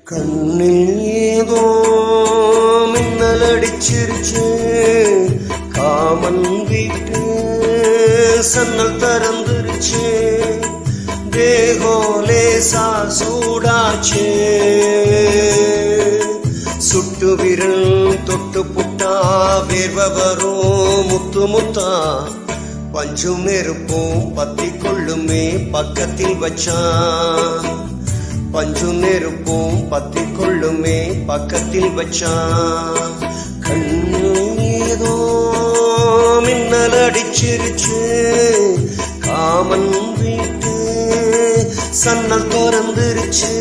கண்ணில் ஏதோ மின்னல் அடிச்சிருச்சு, காமன் வீட்டு சன்னல் திறந்துருச்சு, தேகோலேசா சூடாச்சு, சுட்டு விரல் தொட்டு புட்டா வேர்வ வரும் முத்து முத்தா, பஞ்சும் நெருப்பும் பத்தி கொள்ளுமே பக்கத்தில் வச்சான், பஞ்சும் நெருப்பும் பத்தி கொள்ளுமே பக்கத்தில் வச்சான். கண்ணேதோ மின்னல் அடிச்சிருச்சு, காமன் வீட்டு சன்னல் திறந்துருச்சு.